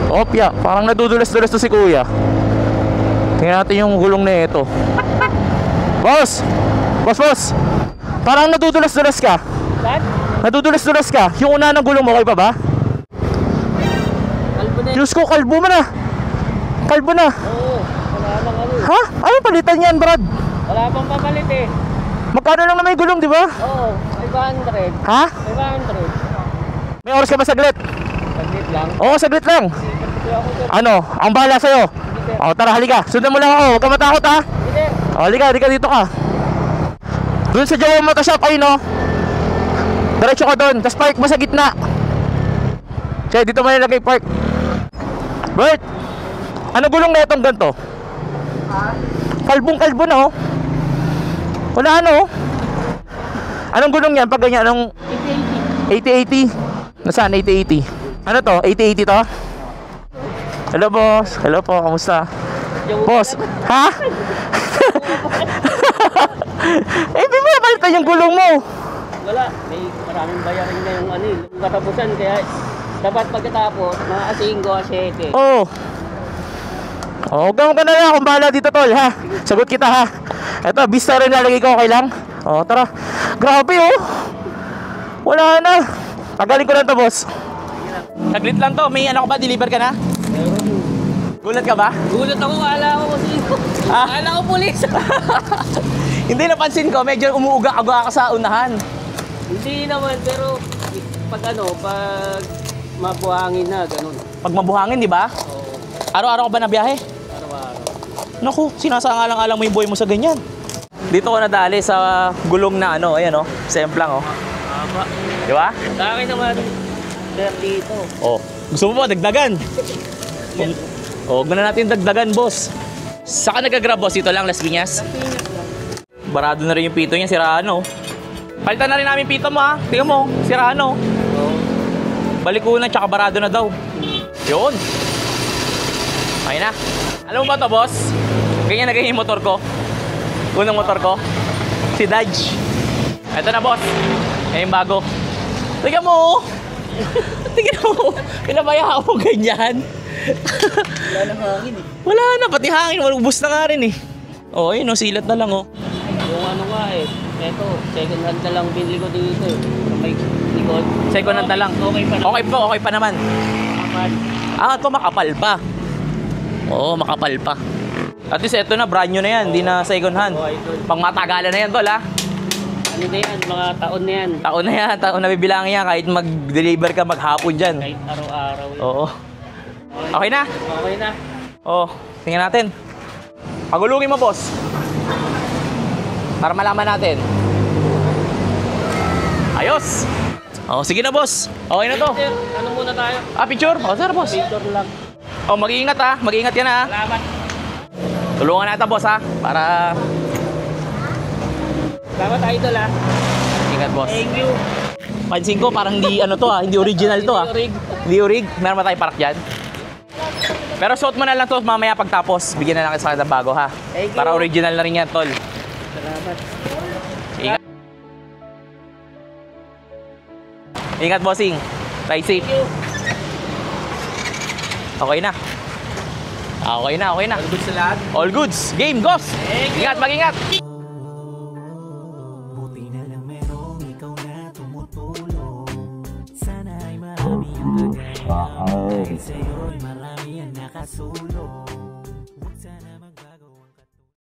Opya, parang nadudulas-dulas to si kuya. Tingnan natin yung gulong na ito. Boss! Boss! Parang nadudulas-dulas ka. What? Nadudulas-dulas ka. Yung una ng gulong mo, okay pa ba? Kalbo na. Diyos ko, kalbo mo na. Kalbo na. Oo, wala nang ano. Ha? Ano palitan yan, Brad? Wala pang papalit eh. Magkano lang na may gulong, di ba? Oo, 500. Ha? 500. May oras ka ba saglit? Saglit lang. Oo, saglit lang. Ano? Ang bahala sa'yo. O, tara, halika. Sundan mo lang ako. Huwag ka matakot, ha? Hindi. O, halika dito ka. Doon sa Jowa Motor Shop, ayun, no? Diretso ka doon. Tapos park mo sa gitna. Kaya dito mo nilagay park. Bert! Ano gulong na itong ganito? Kalbong-kalbo na, oh. Wala ano, oh. Anong gulong yan? Pag ganyan, anong... 80-80. Nasaan 80-80? Ano to? 80-80 to? Hello, boss. Hello po, kamusta? Boss, ha? Eh, di ba napalitan yung gulong mo? Wala. May maraming bayarin na yung ano yung katapusan. Kaya dapat pagkatapos, mga asinggo, asete. Oo. Oh, huwag ka na lang. Kung bahala dito, tol, ha? Sagot kita, ha? Eto, Vista rin nalagay ko. Okay lang? Oh, tara. Grabe, oh. Wala na. Tagalin ko lang to, boss. Saglit lang to. May ano ko ba? Deliver ka na? Gulat ka ba? Gulat ako, kala ko kasi. Kala ko pulis. Hindi, napansin ko. Medyo umuuga-aga ka sa unahan. Hindi naman, pero pag ano, pag mabuhangin na, ganun. Pag mabuhangin, di ba? Oo, Araw-araw ka ba na biyahe? araw-araw. Naku, sinasangalang-alang mo yung buhay mo sa ganyan. Dito ko nadali sa gulong na ano, ayan, oh. Semplang, oh. Haba. Di ba? Sa akin naman, sir, dito. Oh, gusto mo ba dagdagan? Oh, huwag na natin dagdagan, boss. Saka nag-grab, boss? Ito lang, Las Piñas. Pinyas lang. Barado na rin yung pito niya, siraan, oh. Palitan na rin namin pito mo, ha. Tingnan mo, siraan, oh. Oo. Balikunan, tsaka barado na daw. Yun. Okay na. Alam mo ba to, boss? Ganyan na ganyan yung motor ko. Unang motor ko. Si Dodge. Ito na, boss. Yan yung bago. Tingnan mo, oh. Tingnan mo. Pinabayaan mo ganyan. Wala nang hangin eh. Wala na, pati hangin. Ubus na nga rin eh. Oh, ayun, oh, silat na lang, oh. Yung ano nga eh, eto, second hand na lang binili ko dito eh. May likod. Second hand na lang. Okay pa naman. Okay pa naman. Aman. Ah, ito makapal pa. Oo, makapal pa. At least ito na, brand new na yan. Hindi na second hand. Oh, idol. Pang matagalan na yan, tol, ha? Ano na yan, mga taon na yan. Taon na yan, taon na bibilang yan. Kahit mag-deliver ka maghapon dyan. Kahit araw-araw yan. Oo. Okay na? Okay na. Oo, tingnan natin. Pagulungin mo, boss. Para malaman natin. Ayos! Oh, sige na, boss. Okay na to. Sir, ano muna tayo? Ah, picture? Oh, sir, boss. Picture lang. Oh, mag-iingat, ha. Mag-iingat yan, ha. Salamat. Tulungan natin, boss, ha. Para... Salamat, idol ah. Ingat, boss. Thank you. Pansin ko, parang hindi, ano to, ha. Hindi original to, ha. Hindi orig. Hindi orig. Meron ba tayo park dyan? Pero suot mo na lang to mamaya pagtapos. Bigyan na lang kita ng bago, ha. Thank you. Para original na rin yan, tol. Salamat. Ingat. Ingat, bossing. Stay safe. Thank you. Okay na. Okay na, okay na. All good sa lahat? All goods. Game, goes. Thank you. Ingat, mag-ingat. Buti na lang merong ikaw na tumutulong. Sana ay marami ang kagaya. Dahil sa'yo'y marami ang nakasulong.